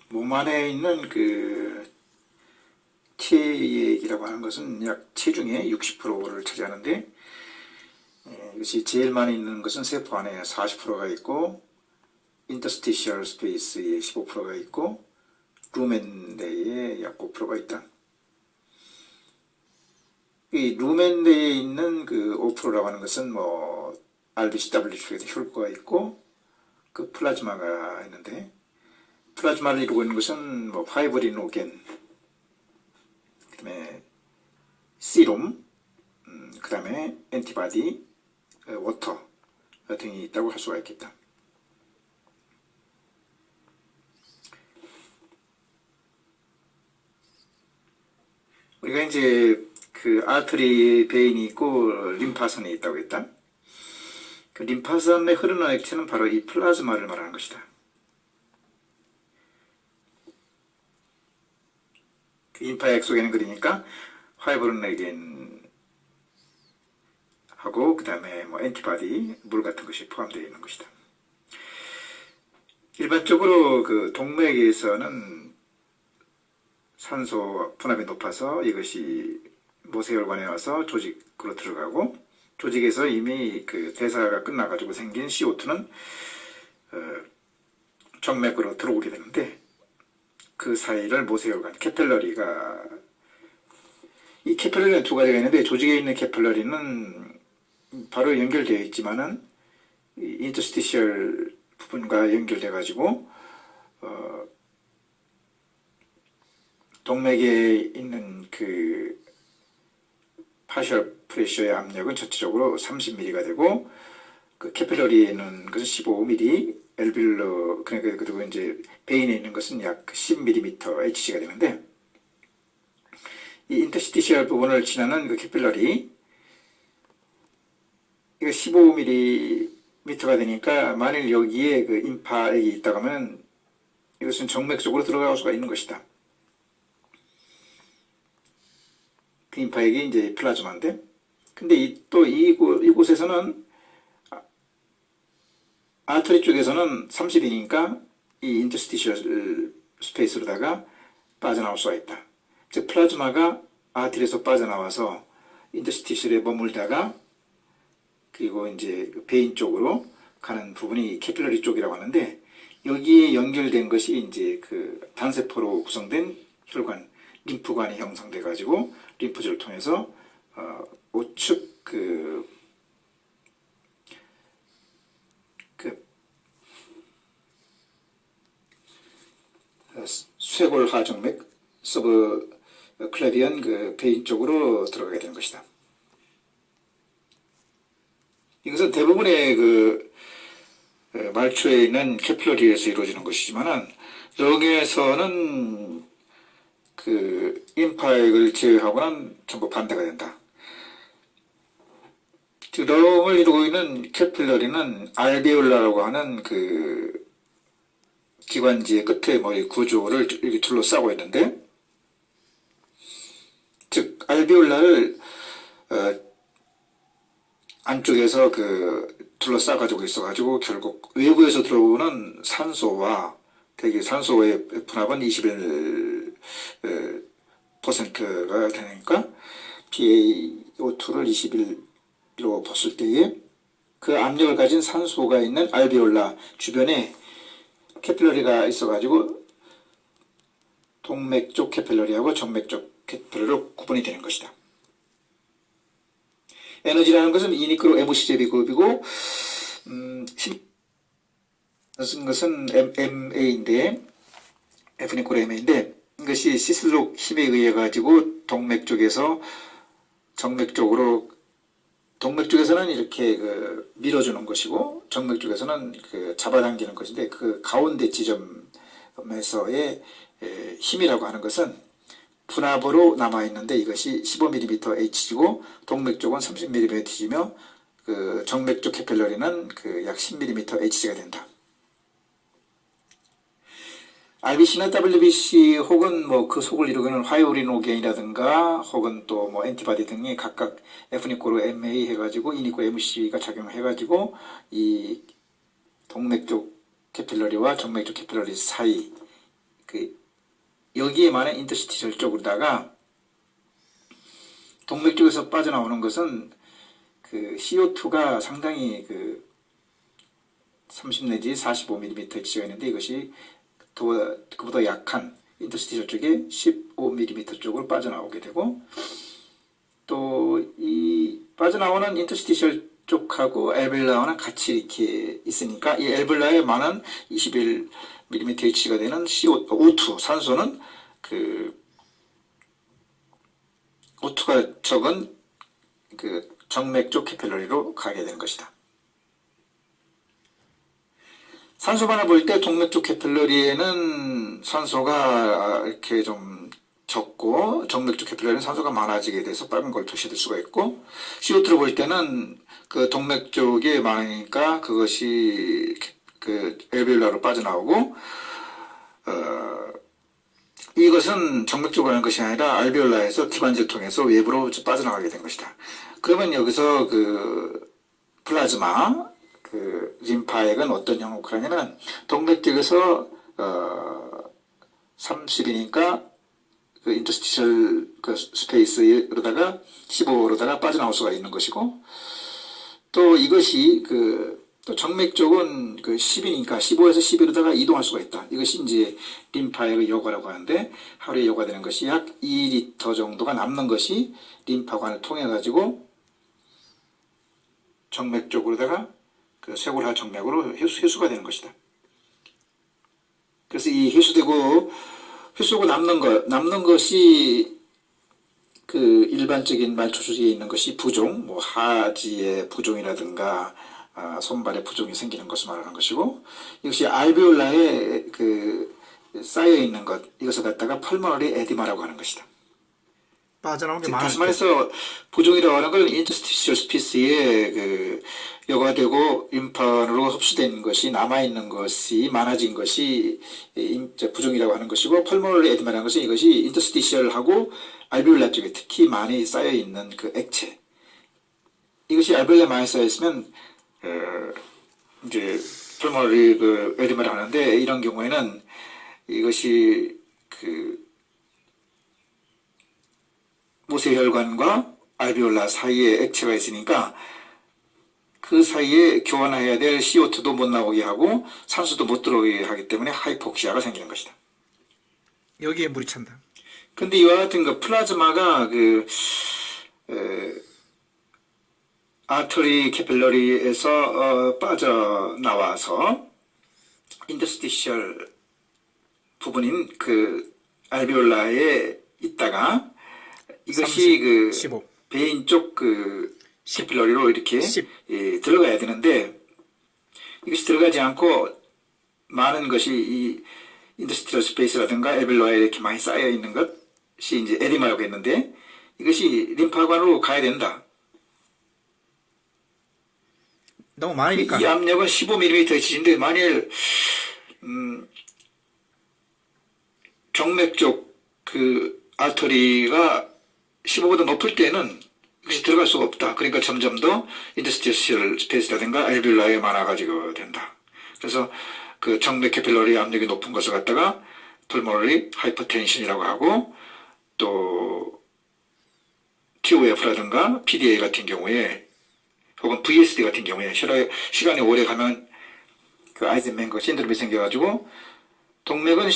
몸 안에 있는 그 체액이라고 하는 것은 약 체중의 60%를 차지하는데, 이것이 제일 많이 있는 것은 세포 안에 40%가 있고, 인터스티셜 스페이스에 15%가 있고, 루멘 내에 약 5%가 있다. 이 루멘 내에 있는 그 5%라고 하는 것은 뭐 RBCW 쪽에도 혈구가 있고, 그 플라즈마가 있는데, 플라즈마를 이루고 있는 것은 뭐 파이브리노겐, 그 다음에 시룸, 그 다음에 엔티바디, 워터 등이 있다고 할 수가 있겠다. 우리가 이제 그 아트리 베인이 있고 림파선이 있다고 했다. 그 림파선에 흐르는 액체는 바로 이 플라즈마를 말하는 것이다. 그 림파액 속에는 그러니까 파이브리노겐 하고 그 다음에 뭐 엔티바디, 물 같은 것이 포함되어 있는 것이다. 일반적으로 그 동맥에서는 산소 분압이 높아서 이것이 모세혈관에 와서 조직으로 들어가고, 조직에서 이미 그 대사가 끝나가지고 생긴 CO2는 정맥으로 들어오게 되는데, 그 사이를 모세혈관, 캐필러리가, 이 캐필러리는 두 가지가 있는데, 조직에 있는 캐필러리는 바로 연결되어 있지만은 인터스티셜 부분과 연결돼 가지고 동맥에 있는 그 파셜 프레셔의 압력은 전체적으로 30mm가 되고, 그 캐필러리에 있는 것은 15mm, 엘빌러, 그러니까 그리고 이제 베인에 있는 것은 약 10mm HG가 되는데, 이 인터스티셜 부분을 지나는 그 캐필러리, 이거 15mm가 되니까 만일 여기에 그 인파액이 있다고 하면 이것은 정맥 속으로 들어갈 수가 있는 것이다. 그 인파액이 이제 플라즈마인데, 근데 또 이곳에서는 아트리 쪽에서는 30이니까 이 인터스티셜 스페이스로다가 빠져나올 수가 있다. 즉 플라즈마가 아트리에서 빠져나와서 인터스티셜에 머물다가 그리고 이제 베인 쪽으로 가는 부분이 캐필러리 쪽이라고 하는데, 여기에 연결된 것이 이제 그 단세포로 구성된 혈관, 림프관이 형성돼 가지고 림프절을 통해서 우측 그 쇄골 하정맥, 서브 클레비언 그 베인 쪽으로 들어가게 되는 것이다. 이것은 대부분의 그 말초에 있는 캐필러리에서 이루어지는 것이지만은, 여기에서는 그 인파액을 제외하고는 전부 반대가 된다. 즉 럼을 이루고 있는 캐필러리는 알베올라라고 하는 그 기관지의 끝에 머리 구조를 이렇게 둘러싸고 있는데, 즉 알베올라를 안쪽에서 그 둘러싸가지고 있어가지고 결국 외부에서 들어오는 산소와, 대기 산소의 분압은 21%가 되니까 PaO2를 21로 봤을 때에 그 압력을 가진 산소가 있는 알베올라 주변에 캐필러리가 있어가지고 동맥 쪽 캐필러리하고 정맥 쪽 캐필러리로 구분이 되는 것이다. 에너지라는 것은 E니크로 MC/제곱이고, 쓴 것은 MA인데, F니크로 MA인데, 이것이 시슬록 힘에 의해 가지고 동맥 쪽에서 정맥 쪽으로 동맥 쪽에서는 이렇게 그 밀어주는 것이고 정맥 쪽에서는 그 잡아당기는 것인데 그 가운데 지점에서의 힘이라고 하는 것은 분압으로 남아있는데 이것이 15mm Hg고 동맥 쪽은 30mm Hg며 그 정맥 쪽 캐필러리는 그 약 10mm Hg가 된다. RBC나 WBC 혹은 뭐 그 속을 이루는 화이오리노겐이라든가 혹은 또 뭐 엔티바디 등이 각각 F니꼬로 MA 해가지고 E니꼬 MC가 작용해가지고 이 동맥 쪽 캐필러리와 정맥 쪽 캐필러리 사이 그 여기에 많은 인터스티셜 쪽으로다가 동맥 쪽에서 빠져나오는 것은 그 CO2가 상당히 그 30 내지 45mm H가 있는데 이것이 그보다 약한 인터스티셜 쪽에 15mm 쪽으로 빠져나오게 되고 또 이 빠져나오는 인터스티셜 쪽하고 알베올라와는 같이 이렇게 있으니까 이 알베올라에 많은 21mm H가 되는 O2 산소는 그 O2가 적은 그 정맥 쪽 캐필러리로 가게 되는 것이다. 산소반을 볼 때 동맥 쪽 캐필러리에는 산소가 이렇게 좀 적고 정맥 쪽 캐필러리는 산소가 많아지게 돼서 빨간 걸 표시될 수가 있고 CO2를 볼 때는 그 동맥 쪽에 많으니까 그것이 그 알베올라로 빠져나오고 이것은 정맥 쪽으로 하는 것이 아니라 알베올라에서 기관지를 통해서 외부로 빠져나가게 된 것이다. 그러면 여기서 그 플라즈마 그 림파액은 어떤 형국을 하냐면 동맥 쪽에서 30이니까 그 인터스티셜 그 스페이스로다가 15로다가 빠져나올 수가 있는 것이고 또 이것이 또 정맥 쪽은 그 10이니까 15에서 11로다가 이동할 수가 있다. 이것이 이제 림파액의 여과라고 하는데 하루에 여과되는 것이 약 2리터 정도가 남는 것이 림파관을 통해 가지고 정맥 쪽으로다가 그 쇄골하 정맥으로 회수가 되는 것이다. 그래서 이 회수되고 남는 것이 그 일반적인 말초주기에 있는 것이 부종, 뭐 하지의 부종이라든가 손발에 부종이 생기는 것을 말하는 것이고 이것이 알베올라에 그 쌓여 있는 것 이것을 갖다가 펄모너리 에디마라고 하는 것이다. 빠져나온 게 많아요. 다시 말해서 부종이라고 하는 건 인터스티셜 스피스에 그 여과되고 림파로 흡수된 것이 남아있는 것이 많아진 것이 부종이라고 하는 것이고 펄모널리 에디마라는 것은 이것이 인터스티셜하고 알베올라 쪽에 특히 많이 쌓여있는 그 액체 이것이 알베올라에 많이 쌓여있으면 이제 펄모널리 그 에디마를 하는데 이런 경우에는 이것이 그 모세혈관과 알베올라 사이에 액체가 있으니까 그 사이에 교환해야 될 CO2도 못 나오게 하고 산소도 못 들어오게 하기 때문에 하이폭시아가 생기는 것이다. 여기에 물이 찬다. 근데 이와 같은 그 플라즈마가 아터리 캐필러리에서 빠져나와서 인터스티셜 부분인 그 알베올라에 있다가 이것이 30, 그 15. 베인 쪽 그 캐필러리로 이렇게 들어가야 되는데 이것이 들어가지 않고 많은 것이 이 인더스트리얼 스페이스라든가 알베올라에 이렇게 많이 쌓여 있는 것이 이제 에디마라고 했는데 이것이 림파관으로 가야 된다. 너무 많으니까. 이 압력은 15mm H인데 만일 정맥 쪽 그 아터리가 15보다 높을 때는 이것이 들어갈 수가 없다. 그러니까 점점 더 인터스티셜 스페이스라든가 알베올라에 많아가지고 된다. 그래서 그 정맥 캐필러리 압력이 높은 것을 갖다가 펄모너리 하이퍼텐션이라고 하고 또 TOF라든가 PDA 같은 경우에 혹은 VSD 같은 경우에 시간이 오래 가면 그 아이젠맨거 신드롬이 생겨가지고 동맥은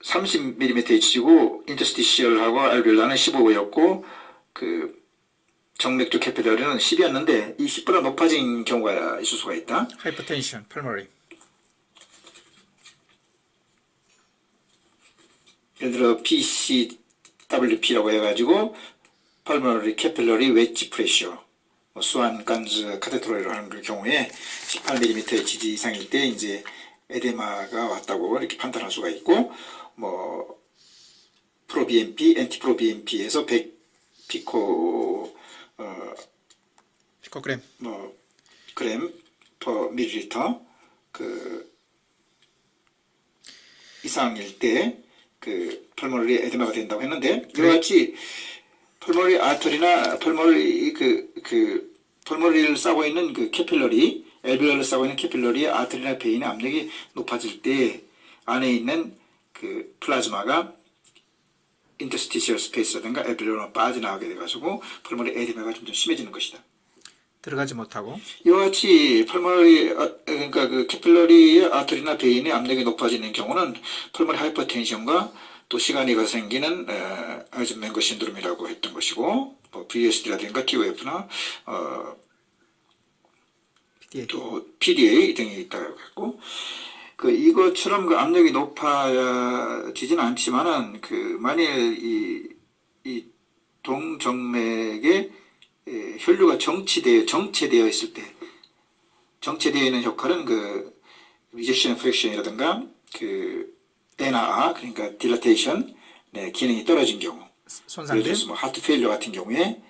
30mm H고 인터스티셜하고 알베올라는 15였고 그 정맥 쪽 캐피더리는 10이었는데 이 10보다 높아진 경우가 있을 수가 있다. 하이퍼텐션, 펄머리. 예를 들어 PCWP라고 해가지고 Pulmonary Capillary Wedge Pressure 수완 간즈 카테드럴이라고 하는 그 경우에 18mm의 지지 이상일 때 이제 에데마가 왔다고 이렇게 판단할 수가 있고, 뭐 프로 BMP, 엔티 프로 BMP에서 100 피코 피코그램. 뭐 그램 퍼 밀리리터 그 이상일 때 그 펄모너리 에데마가 된다고 했는데, 이와 같이 펄모너리 아터리나 펄모너리를 싸고 있는 그 캐필러리, 엘비올을 싸고 있는 캐필러리의 아터리나 베인의 압력이 높아질 때 안에 있는 그 플라즈마가 인터스티시얼 스페이스라든가 엘비올로 빠져나가게 돼가지고 펄모너리 에데마가 점점 심해지는 것이다. 들어가지 못하고. 이와 같이 펄모너리 그러니까 그 캐필러리의 아터리나 베인의 압력이 높아지는 경우는 펄모너리 하이퍼텐션과 또 시간이 가서 생기는 아이젠맹거 신드롬이라고 했던 것이고, 뭐 VSD라든가 TOF나 PDA. 또 PDA 등이 있다고 했고, 그 이것처럼 그 압력이 높아지지는 않지만은 그 만일 이 동정맥에 혈류가 정체되어 있을 때, 정체되어 있는 효과는 그 리젝션 프랙션이라든가 그 NR, 그러니까 딜라테이션, 기능이 떨어진 경우, 예를 손상된. 들어서 뭐 하트 페일러 같은 경우에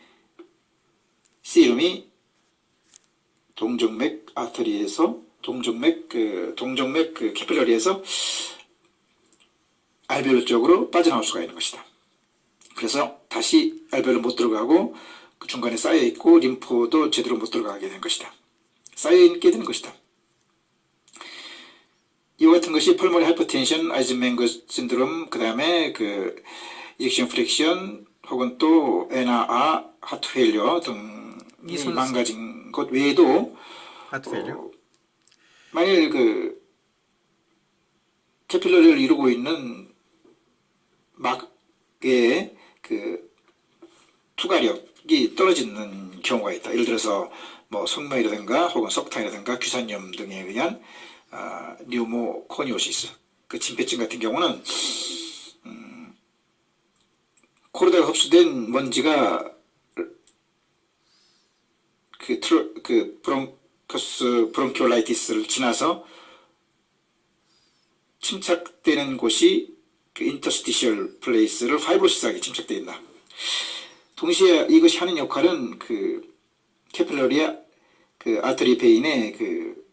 씨름이 동정맥 아터리에서 동정맥 그 캐필러리에서 알베올 쪽으로 빠져나올 수가 있는 것이다. 그래서 다시 알베올로 못 들어가고 그 중간에 쌓여 있고 림프도 제대로 못 들어가게 된 것이다. 쌓여 있게 되는 것이다. 이와 같은 것이 펄모너리 하이퍼텐션, 아이젠맹거 신드롬, 그 다음에 그 이젝션 프랙션 혹은 또 NR, 하트 페일러 등이 망가진 것 외에도 하트 페일러. 만일 그 캐필러리를 이루고 있는 막의 그 투과력이 떨어지는 경우가 있다. 예를 들어서 뭐 성명이라든가 혹은 석탄이라든가 규산염 등에 의한 뉴모코니오시스, 그 진폐증 같은 경우는 코로다가 흡수된 먼지가 그 브론키올라이티스를 지나서 침착되는 곳이 그 인터스티셜 플레이스를 파이브로시스하게 침착되어 있다. 동시에 이것이 하는 역할은 그 캐필러리의 그 아터리 베인의 그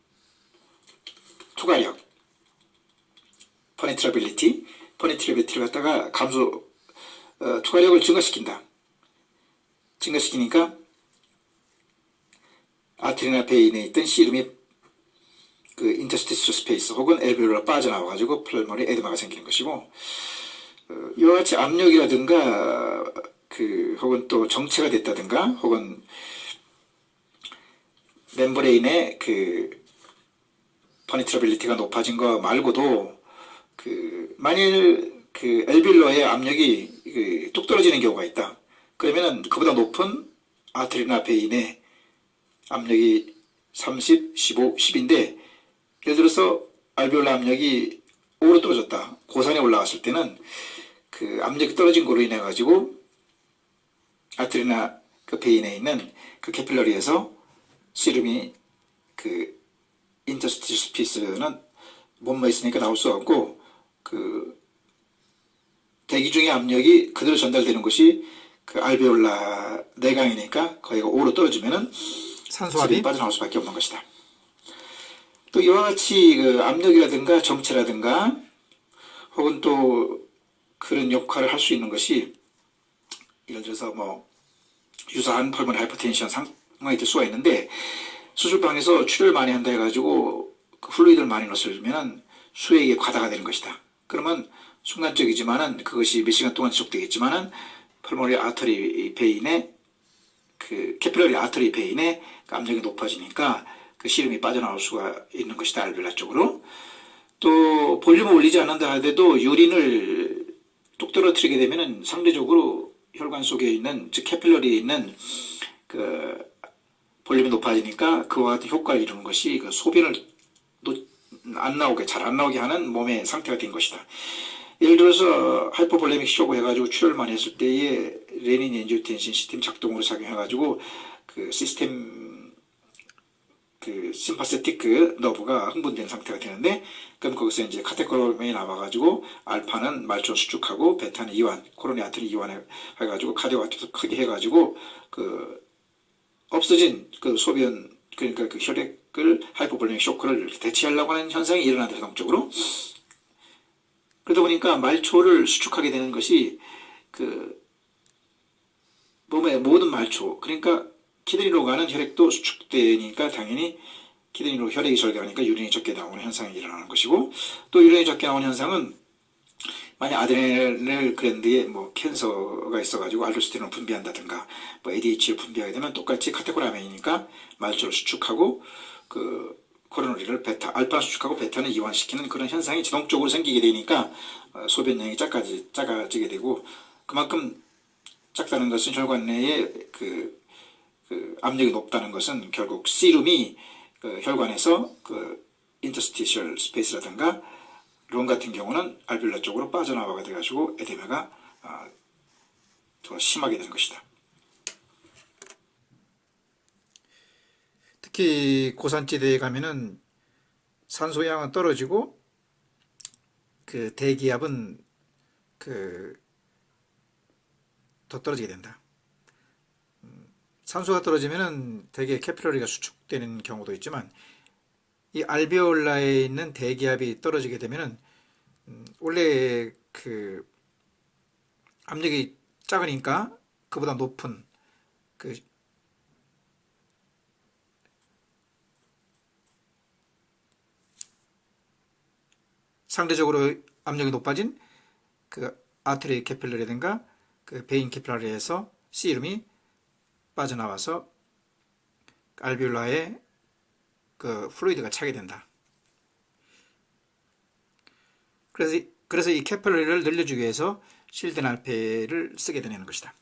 투과력, 퍼니트라빌리티를 갖다가 투과력을 증가시킨다. 증가시키니까 아터리나 베인에 있던 씨름이 그 인터스티셜 스페이스 혹은 엘비올로 빠져나와가지고 펄모너리 에데마가 생기는 것이고, 이와 같이 압력이라든가 그 혹은 또 정체가 됐다든가 혹은 멤브레인의 그 퍼니트라빌리티가 높아진 거 말고도 그 만일 그 엘빌러의 압력이 뚝 떨어지는 경우가 있다. 그러면은 그보다 높은 아트리나 베인의 압력이 30, 15, 10인데 예를 들어서 알베올라 압력이 5로 떨어졌다. 고산에 올라갔을 때는 그 압력이 떨어진 거로 인해 가지고 아트리나 그 베인에 있는 그 캐필러리에서 씨름이 그 인터스티셜 스피스는 몸에 있으니까 나올 수 없고 그 대기 중의 압력이 그대로 전달되는 것이 그 알베올라 내강이니까 거기가 5로 떨어지면은 산소압이 빠져나올 수밖에 없는 것이다. 또 이와 같이 그 압력이라든가 정체라든가 혹은 또 그런 역할을 할 수 있는 것이 예를 들어서 뭐 유사한 펄모너리 하이퍼텐션 상황이 될 수가 있는데, 수술방에서 출혈을 많이 한다 해가지고 그 플루이드를 많이 넣었으면은 수액이 과다가 되는 것이다. 그러면 순간적이지만은 그것이 몇 시간 동안 지속되겠지만은 펄모너리 아터리 베인의 그 캐필러리 아터리 베인의 그 압력이 높아지니까 그 시름이 빠져나올 수가 있는 것이다. 알베올라 쪽으로. 또 볼륨을 올리지 않는다 하더라도 유린을 뚝 떨어뜨리게 되면은 상대적으로 혈관 속에 있는 즉 캐필러리에 있는 그 볼륨이 높아지니까 그와 같은 효과를 이루는 것이 그 소변을 잘 안 나오게 하는 몸의 상태가 된 것이다. 예를 들어서 하이퍼볼레믹 쇼크 해가지고 출혈을 많이 했을 때에 레닌 엔지오텐신 시스템 작동으로 작용해가지고 그 그 시스템 그 심파세틱 너브가 흥분된 상태가 되는데, 그럼 거기서 이제 카테코롬이 나와가지고 알파는 말초 수축하고 베타는 이완, 코로니 아트리 이완해가지고 카디오아트도 크게 해가지고 그 없어진 그 소변, 그러니까 그 혈액을 하이포볼레믹 쇼크를 대체하려고 하는 현상이 일어난다, 자동적으로. 그러다 보니까 말초를 수축하게 되는 것이 그 몸의 모든 말초, 그러니까 키드니로 가는 혈액도 수축되니까 당연히 키드니로 혈액이 절개하니까 유린이 적게 나오는 현상이 일어나는 것이고, 또 유린이 적게 나오는 현상은 만약 아드레날 글랜드에 뭐 캔서가 있어가지고 알도스테론을 분비한다든가 뭐 ADH를 분비하게 되면 똑같이 카테코라멘이니까 말초를 수축하고 그 코로너리를 베타, 알파 수축하고 베타는 이완시키는 그런 현상이自動적으로 생기게 되니까 소변량이 작아지게 되고, 그만큼 작다는 것은 혈관 내에 그 압력이 높다는 것은 결국 씨름이 그 혈관에서 그 인터스티셜 스페이스라든가 롱 같은 경우는 알뷸라 쪽으로 빠져나가게 돼가지고 에데마가 더 심하게 되는 것이다. 특히 고산지대에 가면은 산소양은 떨어지고 그 대기압은 그 더 떨어지게 된다. 산소가 떨어지면은 대개 캐피러리가 수축되는 경우도 있지만, 이 알베올라에 있는 대기압이 떨어지게 되면은 원래 그 압력이 작으니까 그보다 높은 그 상대적으로 압력이 높아진 그 아테리 캐필러리라든가 그 베인 캐필러리에서 씨름이 빠져나와서 알베올라에 그 플루이드가 차게 된다. 그래서 이 캐필러리를 늘려주기 위해서 실덴알페를 쓰게 되는 것이다.